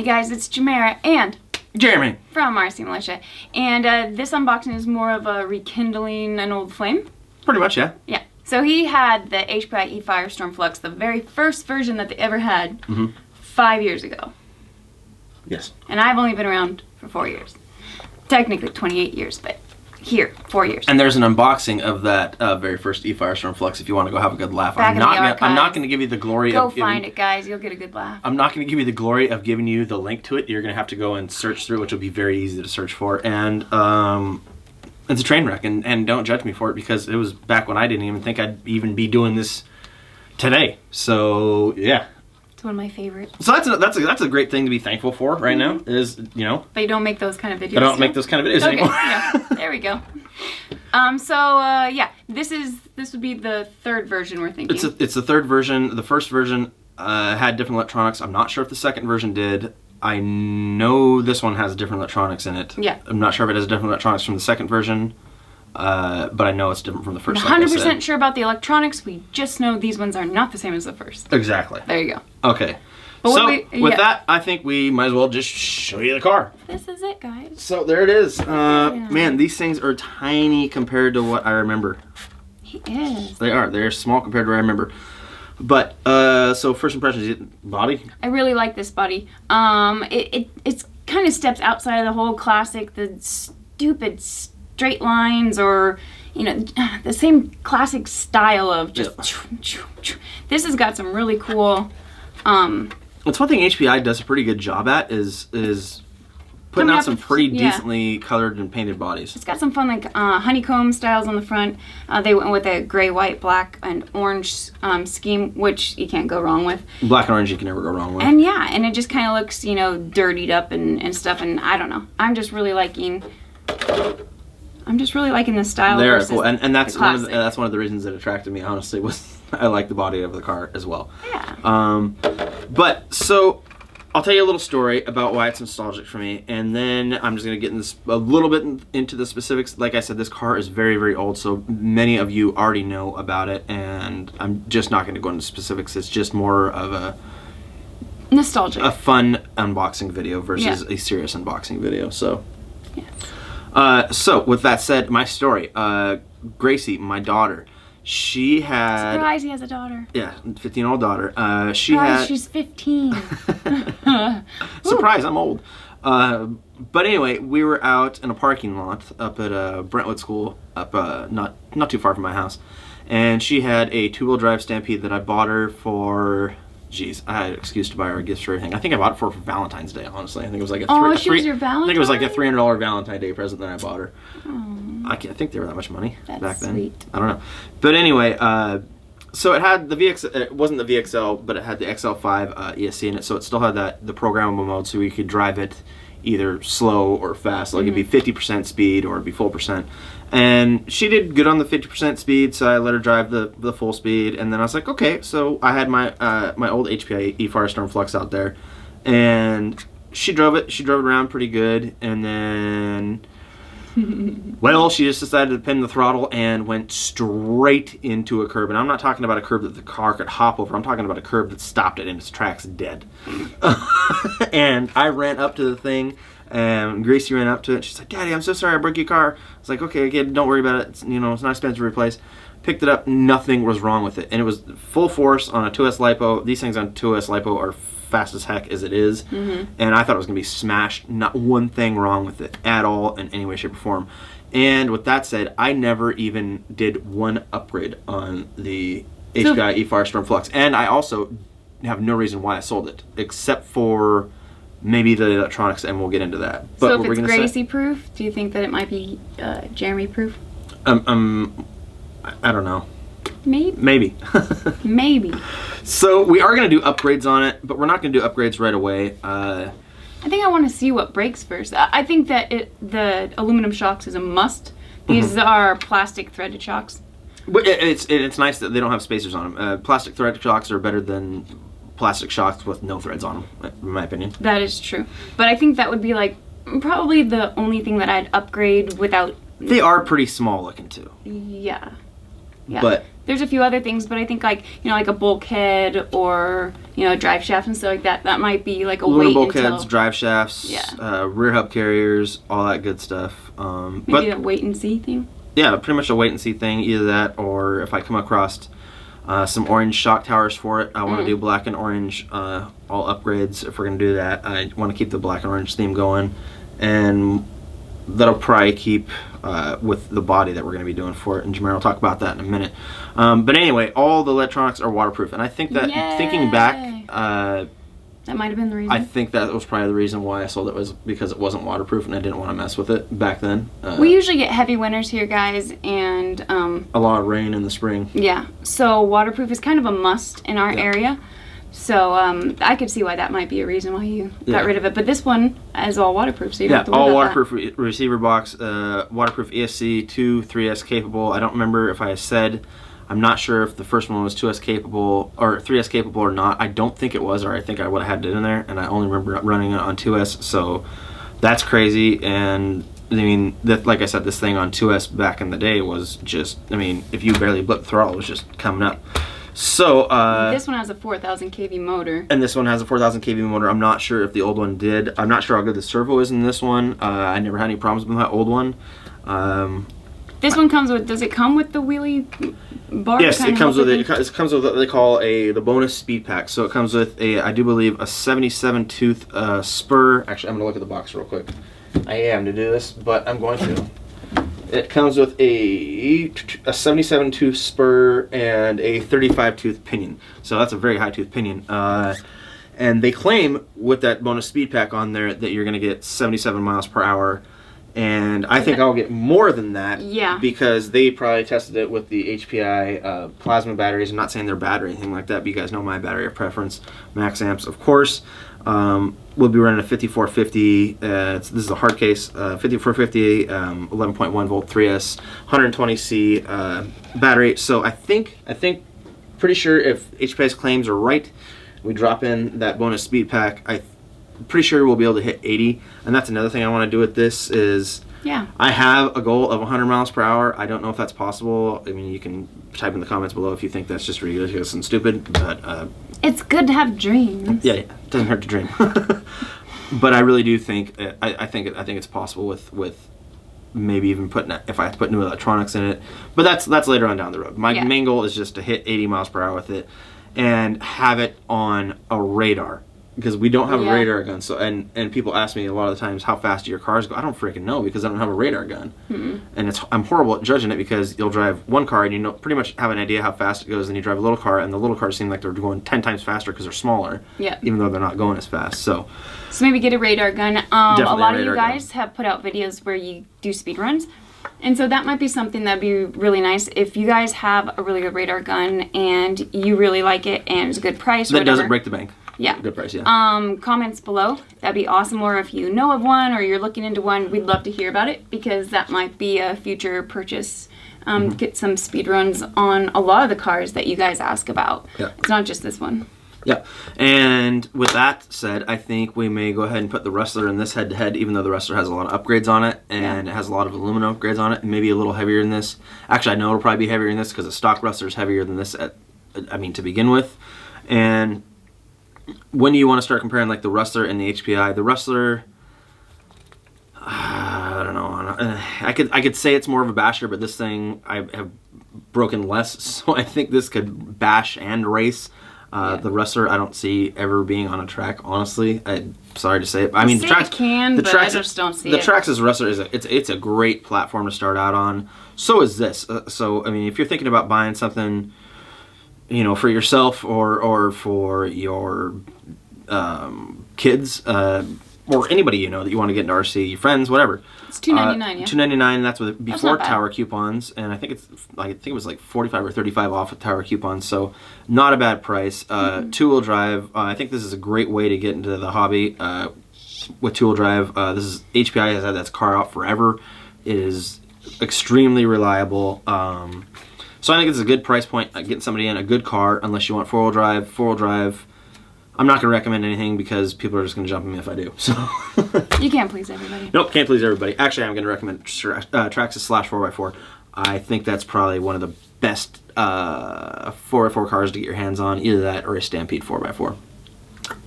Hey guys, it's Jamera and Jeremy from RC Militia, and this unboxing is more of a rekindling an old flame. Pretty much, yeah. Yeah. So he had the HPI E Firestorm Flux, the very first version that they ever had, 5 years ago. Yes. And I've only been around for 4 years. Technically 28 years, but here, 4 years. And there's an unboxing of that very first E Firestorm Flux if you want to go have a good laugh. Back I'm not archives. going to give you the glory Go of find it, guys. You'll get a good laugh. I'm not going to give you the glory of giving you the link to it. You're going to have to go and search through, which will be very easy to search for. And it's a train wreck, and don't judge me for it because it was back when I didn't even think I'd even be doing this today. So yeah. It's one of my favorites. So that's a great thing to be thankful for right now. Is They don't make those kind of videos. I don't make those kind of videos anymore. Yeah, there we go. Yeah, this would be the third version we're thinking. It's the third version. The first version had different electronics. I'm not sure if the second version did. I know this one has different electronics in it. Yeah. I'm not sure if it has different electronics from the second version, but I know it's different from the first. I'm 100% sure about the electronics. We just know these ones are not the same as the first. Exactly. There you go. Okay. So with that, I think we might as well just show you the car. This is it, guys. So there it is. Man, these things are tiny compared to what I remember. He is. They are. They're small compared to what I remember. But so first impressions, body. I really like this body. It's kind of steps outside of the whole classic, the stupid straight lines, or the same classic style of just. This has got some really cool. It's one thing HPI does a pretty good job at is putting out some pretty decently colored and painted bodies. It's got some fun like honeycomb styles on the front. They went with a gray, white, black, and orange scheme, which you can't go wrong with. Black and orange you can never go wrong with. And yeah, and it just kind of looks, dirtied up and stuff. And I don't know. I'm just really liking the style. They're cool, and that's one of the reasons that attracted me. Honestly, was I like the body of the car as well. Yeah. But so I'll tell you a little story about why it's nostalgic for me, and then I'm just going to get a little bit into the specifics. Like I said, this car is very, very old, so many of you already know about it, and I'm just not going to go into specifics. It's just more of a nostalgic, a fun unboxing video versus a serious unboxing video. So, so with that said, my story. Gracie, my daughter. She had. Surprise! He has a daughter. Yeah, 15-year-old daughter. She's 15. Surprise! I'm old. But anyway, we were out in a parking lot up at Brentwood School, up not too far from my house, and she had a 2-wheel drive Stampede that I bought her for. Jeez, I had an excuse to buy her a gift for everything. I think I bought it for Valentine's Day. Honestly, I think it was like she was your Valentine. I think it was like a $300 Valentine's Day present that I bought her. Oh. I think they were that much money back then. Sweet. I don't know, but anyway, so it had the VX. It wasn't the VXL, but it had the XL5 ESC in it. So it still had the programmable mode, so you could drive it either slow or fast. Like it'd be 50% speed or it'd be full percent. And she did good on the 50% speed, so I let her drive the full speed. And then I was like, okay. So I had my my old HPI E Firestorm Flux out there, and she drove it. She drove it around pretty good, and then. Well, she just decided to pin the throttle and went straight into a curb. And I'm not talking about a curb that the car could hop over. I'm talking about a curb that stopped it in its tracks dead. And I ran up to the thing, and Gracie ran up to it. She's like, "Daddy, I'm so sorry I broke your car." I was like, "Okay, again, don't worry about it. It's, it's not expensive to replace." Picked it up. Nothing was wrong with it. And it was full force on a 2S LiPo. These things on 2S LiPo are fast as heck as it is, and I thought it was gonna be smashed. Not one thing wrong with it at all in any way, shape, or form. And with that said, I never even did one upgrade on the HPI E Firestorm Flux, and I also have no reason why I sold it except for maybe the electronics, and we'll get into that. But so if it's Gracie proof, do you think that it might be Jeremy proof? I don't know. Maybe. Maybe. So we are going to do upgrades on it, but we're not going to do upgrades right away. I think I want to see what breaks first. I think that the aluminum shocks is a must. These are plastic threaded shocks. But it's nice that they don't have spacers on them. Plastic threaded shocks are better than plastic shocks with no threads on them, in my opinion. That is true. But I think that would be like probably the only thing that I'd upgrade without. They are pretty small looking too. Yeah. But There's a few other things, but I think like, like a bulkhead or, a drive shaft and stuff like that. That might be like a Lunar wait bulkheads, until... drive shafts, rear hub carriers, all that good stuff. Maybe a wait and see thing? Yeah, pretty much a wait and see thing. Either that, or if I come across some orange shock towers for it, I want to do black and orange, all upgrades. If we're going to do that, I want to keep the black and orange theme going. And that'll probably keep with the body that we're going to be doing for it. And Jamera will talk about that in a minute. But anyway, all the electronics are waterproof. And I think that, thinking back... that might have been the reason. I think that was probably the reason why I sold it, was because it wasn't waterproof and I didn't want to mess with it back then. We usually get heavy winters here, guys, and... a lot of rain in the spring. Yeah, so waterproof is kind of a must in our area. So I could see why that might be a reason why you got rid of it. But this one is all waterproof, so you don't have to worry all about waterproof receiver box, waterproof ESC, 2 3S capable. I don't remember if I said... I'm not sure if the first one was 2S capable or 3S capable or not. I don't think it was, or I think I would have had it in there, and I only remember running it on 2S, so that's crazy. And I mean, like I said, this thing on 2S back in the day was just, I mean, if you barely blipped the throttle, it was just coming up. So this one has a 4,000 kV motor, and this one has a 4,000 kV motor. I'm not sure if the old one did. I'm not sure how good the servo is in this one. I never had any problems with that old one. This one comes with, does it come with the wheelie bar? Yes, it comes with it. It comes with what they call the bonus speed pack. So it comes with I do believe, a 77 tooth spur. Actually, I'm gonna look at the box real quick. I am to do this, but I'm going to. It comes with a 77 tooth spur and a 35 tooth pinion. So that's a very high tooth pinion. And they claim with that bonus speed pack on there that you're gonna get 77 miles per hour. And I think I'll get more than that, because they probably tested it with the HPI plasma batteries. I'm not saying they're bad or anything like that, but you guys know my battery of preference, max amps, of course. We'll be running a 5450. This is a hard case, 5450, 11.1 volt 3S, 120C battery. So I think, pretty sure if HPI's claims are right, we drop in that bonus speed pack. I'm pretty sure we'll be able to hit 80, and that's another thing I want to do with this is I have a goal of 100 miles per hour. I don't know if that's possible. I mean, you can type in the comments below if you think that's just ridiculous and stupid, but it's good to have dreams. Yeah, it doesn't hurt to dream. But I really do think I think it's possible with maybe even if I have to put new electronics in it, but that's later on down the road. My main goal is just to hit 80 miles per hour with it and have it on a radar. Because we don't have a radar gun, so and people ask me a lot of the times, how fast do your cars go? I don't freaking know, because I don't have a radar gun. And I'm horrible at judging it, because you'll drive one car and you pretty much have an idea how fast it goes, and you drive a little car and the little cars seem like they're going 10 times faster because they're smaller, even though they're not going as fast. So maybe get a radar gun. A lot of you guys have put out videos where you do speed runs, and so that might be something that'd be really nice if you guys have a really good radar gun and you really like it and it's a good price. That doesn't break the bank. Yeah. Good price, comments below. That'd be awesome. Or if you know of one or you're looking into one, we'd love to hear about it, because that might be a future purchase. Get some speed runs on a lot of the cars that you guys ask about. It's not just this one. Yeah. And with that said, I think we may go ahead and put the Wrestler in this head-to-head, even though the Wrestler has a lot of upgrades on it, and it has a lot of aluminum upgrades on it, and maybe a little heavier than this. Actually, I know it'll probably be heavier than this, because the stock Wrestler is heavier than this, to begin with. And when do you want to start comparing like the Wrestler and the HPI? The Wrestler, I don't know. I could say it's more of a basher, but this thing I have broken less, so I think this could bash and race. The Wrestler I don't see ever being on a track, honestly. I'm sorry to say it. I mean, the tracks but I just don't see it. The Traxxas Wrestler it's a great platform to start out on. So is this. So I mean, if you're thinking about buying something, you know, for yourself or for your kids, or anybody you know that you want to get into RC, your friends, whatever. It's $2.99, $2.99. That's before tower coupons, and I think it was like 45 or 35 off with tower coupons. So not a bad price. Two-wheel drive. I think this is a great way to get into the hobby with two-wheel drive. This is HPI has had that car out forever. It is extremely reliable. So I think it's a good price point, getting somebody in a good car, unless you want four-wheel drive. Four-wheel drive, I'm not going to recommend anything, because people are just going to jump on me if I do. So you can't please everybody. Nope, can't please everybody. Actually, I'm going to recommend Traxxas / 4x4. I think that's probably one of the best 4x4 cars to get your hands on, either that or a Stampede 4x4.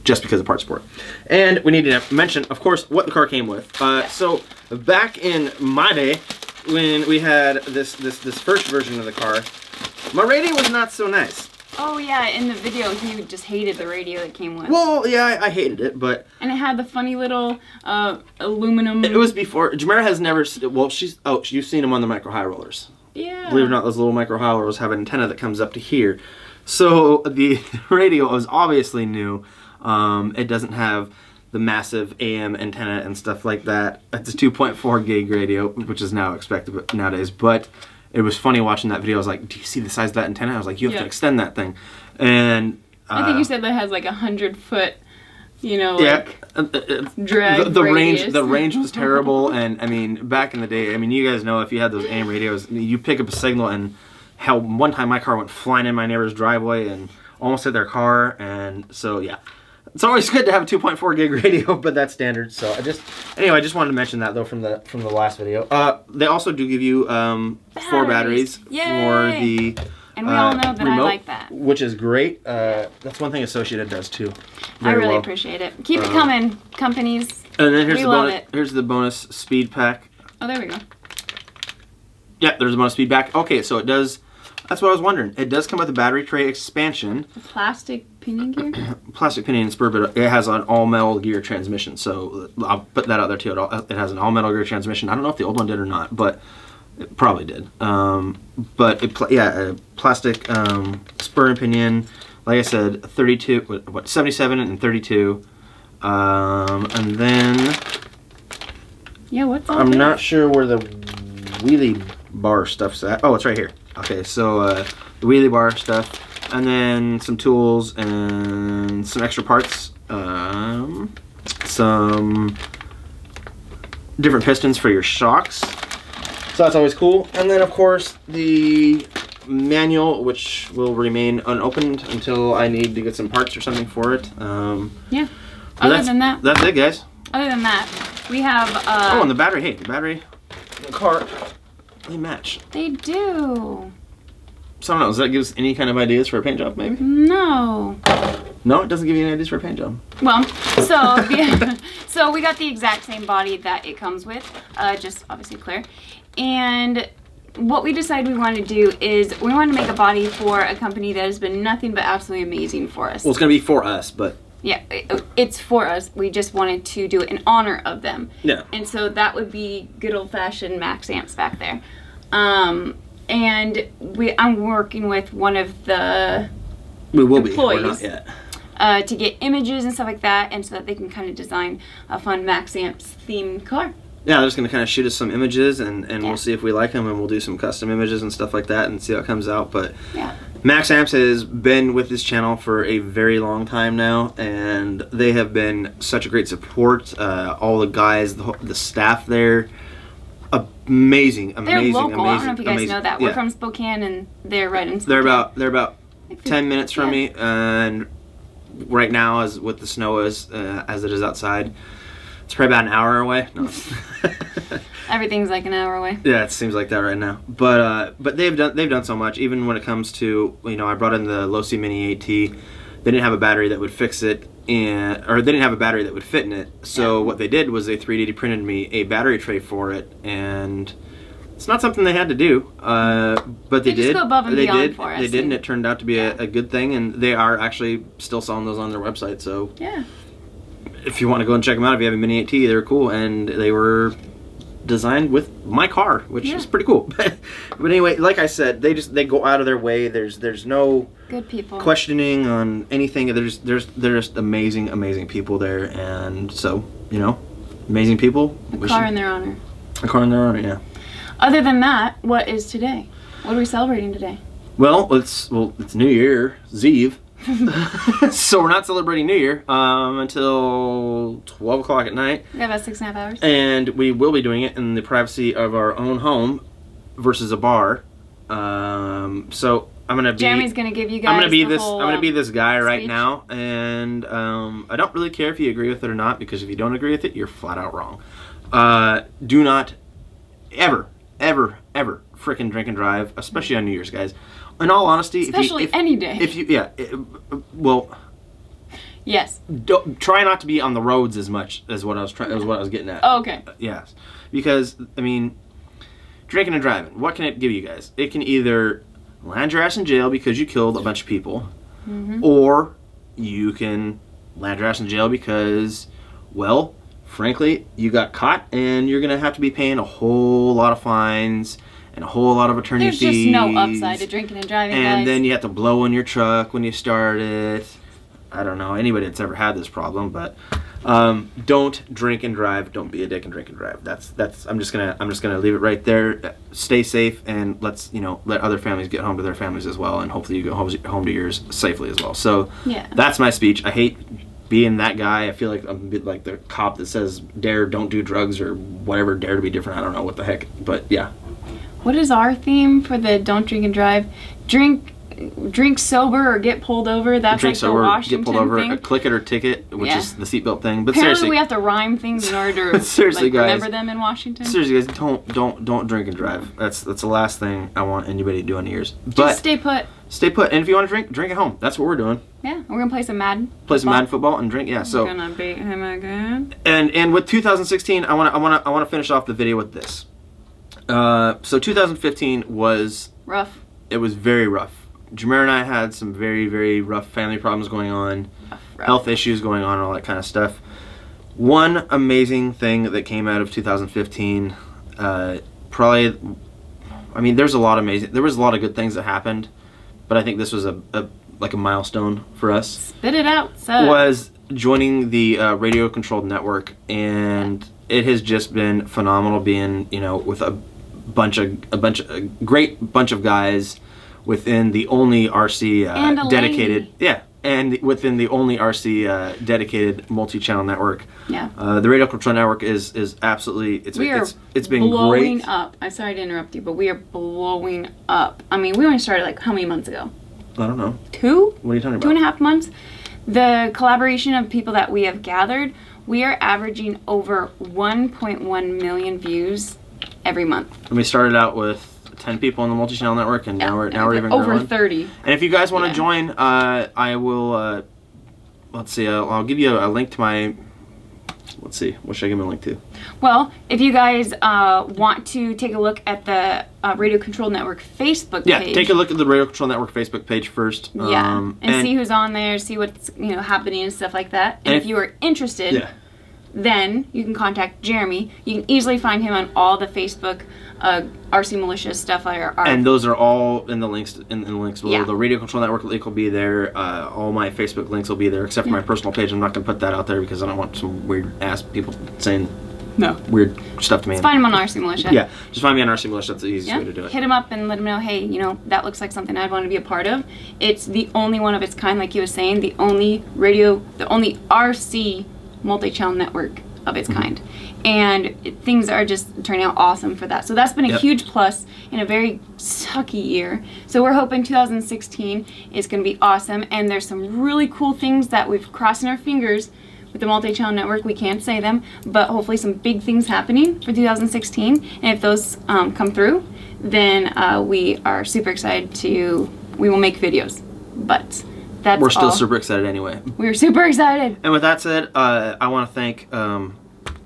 Just because of part support. And we need to mention, of course, what the car came with. So back in my day, when we had this first version of the car, my radio was not so nice. Oh yeah, in the video he just hated the radio that came with. Well, yeah, I hated it, but... And it had the funny little aluminum... It was before... Jamera has never... Well, you've seen them on the micro high rollers. Yeah. Believe it or not, those little micro high rollers have an antenna that comes up to here. So the radio is obviously new. It doesn't have the massive AM antenna and stuff like that. It's a 2.4 gig radio, which is now expected nowadays. But it was funny watching that video. I was like, do you see the size of that antenna? I was like, you have to extend that thing. And I think you said that has like 100-foot, like drag the radius. The range was terrible. And I mean, back in the day, I mean, you guys know if you had those AM radios, you pick up a signal, and hell, one time my car went flying in my neighbor's driveway and almost hit their car. And so yeah. It's always good to have a 2.4 gig radio, but that's standard. So I just wanted to mention that though from the last video. They also do give you 4 batteries for the and we all know that remote, I like that, which is great. That's one thing Associated does too. I really appreciate it. Keep it coming, companies. And then here's we the love bonus. it. Here's the bonus speed pack. Oh, there we go. Yeah, there's a bonus speed pack. Okay, so it does. That's what I was wondering. It does come with a battery tray expansion. A plastic pinion gear? Plastic pinion spur, but it has an all-metal gear transmission. So I'll put that out there too. It has an all-metal gear transmission. I don't know if the old one did or not, but it probably did. But a plastic spur and pinion. Like I said, 32, 77 and 32. And then... Yeah, what's all I'm this? not sure where the wheelie bar stuff's at. Oh, it's right here. Okay, so the wheelie bar stuff, and then some tools and some extra parts, some different pistons for your shocks. So that's always cool. And then, of course, the manual, which will remain unopened until I need to get some parts or something for it. Yeah. Other than that, that's it, guys. Other than that, we have. Oh, and the battery. Hey, the battery, the car. They match. They do. So I don't know, does that give us any kind of ideas for a paint job, maybe? No. No, it doesn't give you any ideas for a paint job. Well, so we got the exact same body that it comes with, just obviously clear. And what we decided we wanted to do is we wanted to make a body for a company that has been nothing but absolutely amazing for us. Well, it's going to be for us, but... Yeah, it's for us. We just wanted to do it in honor of them. Yeah. And so that would be good old-fashioned max amps back there. And I'm working with one of the employees. We're not yet. To get images and stuff like that, and so that they can kind of design a fun max amps themed car. Yeah, they're just going to kind of shoot us some images, and we'll see if we like them, and we'll do some custom images and stuff like that and see how it comes out. But yeah. Max Amps has been with this channel for a very long time now, and they have been such a great support. All the guys, the staff there, amazing. They're local. Amazing, I don't know if you guys know that. Yeah. We're from Spokane, and they're right in Spokane. They're about 10 minutes from me, and right now, as with the snow as it is outside, it's probably about an hour away. No. Everything's like an hour away. Yeah, it seems like that right now. But they've done so much. Even when it comes to, I brought in the Losi Mini AT. They didn't have a battery that would fix it, or they didn't have a battery that would fit in it. So what they did was they 3D printed me a battery tray for it, and it's not something they had to do, but they did. Just go above and beyond for us. They did, and it turned out to be a good thing. And they are actually still selling those on their website. So yeah, if you want to go and check them out, if you have a Mini AT, they're cool, and they were designed with my car, which is pretty cool. But anyway, like I said, they go out of their way. There's no good people questioning on anything. They're just amazing people there, and so amazing people. A car in their honor. A car in their honor, yeah. Other than that, what is today? What are we celebrating today? Well, it's New Year's Eve. So we're not celebrating New Year until 12 o'clock at night. We have about 6.5 hours. And we will be doing it in the privacy of our own home versus a bar. So I'm gonna be. Jeremy's gonna give you guys. I'm gonna be this guy speech right now, and I don't really care if you agree with it or not, because if you don't agree with it, you're flat out wrong. Do not ever ever freaking drink and drive, especially on New Year's, guys. In all honesty, especially any day. If you, yeah, well, yes. Try not to be on the roads as much as what I was getting at. Oh, okay. Yes, because I mean, drinking and driving. What can it give you guys? It can either land your ass in jail because you killed a bunch of people, or you can land your ass in jail because, well, frankly, you got caught and you're gonna have to be paying a whole lot of fines and a whole lot of attorney fees. There's just no upside to drinking and driving, and guys. then you have to blow in your truck when you start it. I don't know anybody that's ever had this problem, but don't drink and drive. Don't be a dick and drink and drive. That's. I'm just gonna leave it right there. Stay safe and let other families get home to their families as well, and hopefully you go home to yours safely as well. So yeah, that's my speech. I hate being that guy. I feel like I'm a bit like the cop that says don't do drugs or whatever, dare to be different. I don't know what the heck, but yeah. What is our theme for the don't drink and drive? Drink sober or get pulled over. That's drink like sober, the Washington get pulled over, thing. A click it or ticket, which is the seatbelt thing. But apparently seriously, we have to rhyme things in order to seriously, guys, remember them in Washington. Seriously, guys, don't drink and drive. That's the last thing I want anybody to do on New Year's. But just stay put. Stay put, and if you want to drink at home. That's what we're doing. Yeah, we're gonna play some Madden. Some Madden football and drink. Yeah, so we're gonna beat him again. And with 2016, I want to finish off the video with this. So 2015 was rough. It was very rough. Jameer and I had some very, very rough family problems going on, rough. Health issues going on, all that kind of stuff. One amazing thing that came out of 2015, probably, I mean, there was a lot of good things that happened, but I think this was a milestone for us. Spit it out, son. Was joining the radio controlled network, and it has just been phenomenal being, with a great bunch of guys within the only RC dedicated, and within the only RC dedicated multi-channel network. Yeah. The radio control network is absolutely it's been blowing great. up. I'm sorry to interrupt you, but we are blowing up. I mean, we only started like how many months ago? I don't know. 2? What are you talking about? 2.5 months. The collaboration of people that we have gathered, we are averaging over 1.1 million views every month. And we started out with 10 people on the multi-channel network, and now we're even over growing. 30. And if you guys want to join, I will. Let's see. I'll give you a link to my. Let's see. What should I give you a link to? Well, if you guys want to take a look at the Radio Control Network Facebook page. Yeah, take a look at the Radio Control Network Facebook page first. And see who's on there, see what's happening and stuff like that. And if you are interested, then you can contact Jeremy. You can easily find him on all the Facebook RC Militia stuff. And those are all in the links in the links below. Yeah. The Radio Control Network link will be there. All my Facebook links will be there, except for my personal page. I'm not going to put that out there because I don't want some weird ass people saying weird stuff to me. Just find him on RC Militia. Yeah, just find me on RC Militia. That's the easiest way to do it. Hit him up and let him know, hey, that looks like something I'd want to be a part of. It's the only one of its kind, like you were saying, the only RC multi-channel network of its kind. And things are just turning out awesome for that. So that's been a huge plus in a very sucky year. So we're hoping 2016 is going to be awesome. And there's some really cool things that we've crossing our fingers with the multi-channel network. We can't say them, but hopefully some big things happening for 2016. And if those come through, then we are super excited we will make videos. But that's We're still super excited anyway. We're super excited. And with that said, I want to thank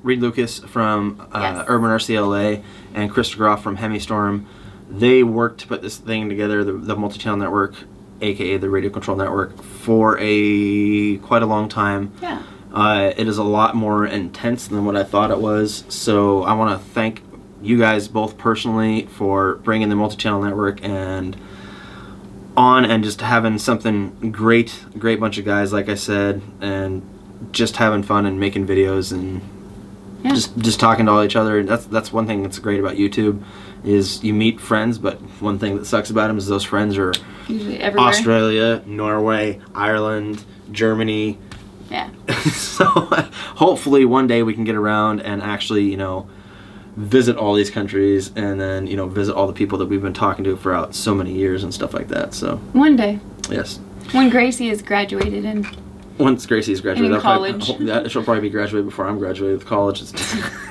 Reed Lucas from Urban RCLA and Chris DeGroff from HPI. They worked to put this thing together, the multi-channel network, aka the Radio Control Network, for quite a long time. Yeah. It is a lot more intense than what I thought it was. So I want to thank you guys both personally for bringing the multi-channel network and just having something great bunch of guys, like I said, and just having fun and making videos and just talking to all each other. That's one thing that's great about YouTube is you meet friends, but one thing that sucks about them is those friends are usually everywhere. Australia, Norway, Ireland, Germany. Yeah. So hopefully one day we can get around and actually, visit all these countries and then, visit all the people that we've been talking to throughout so many years and stuff like that. So one day. Yes. When Gracie is graduated and Once Gracie's graduated, In college. She'll probably be graduated before I'm graduated with college.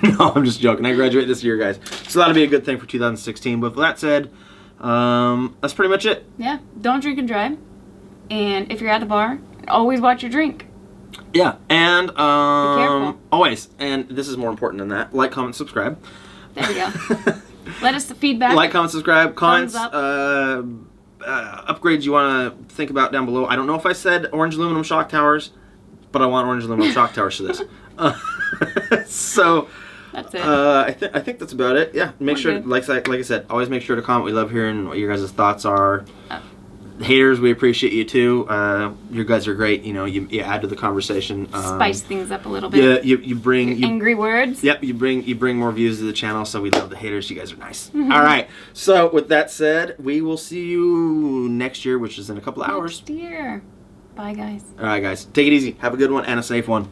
No, I'm just joking. I graduate this year, guys. So that'll be a good thing for 2016. But with that said, that's pretty much it. Yeah. Don't drink and drive. And if you're at the bar, always watch your drink. Yeah, and careful. always, and this is more important than that, like, comment, subscribe. There we go. Let us the feedback. Like, comment, subscribe, comments, Thumbs up. upgrades you want to think about down below. I don't know if I said orange aluminum shock towers, but I want orange aluminum shock towers for this. So That's it. I think that's about it. Yeah, make We're sure, good. like I said, always make sure to comment. We love hearing what your guys' thoughts are. Haters, we appreciate you too. You guys are great. You know, you add to the conversation. Spice things up a little bit. Yeah, you bring Angry words. Yep, you bring more views to the channel, so we love the haters. You guys are nice. All right. So with that said, we will see you next year, which is in a couple hours. Next year. Bye, guys. All right, guys. Take it easy. Have a good one and a safe one.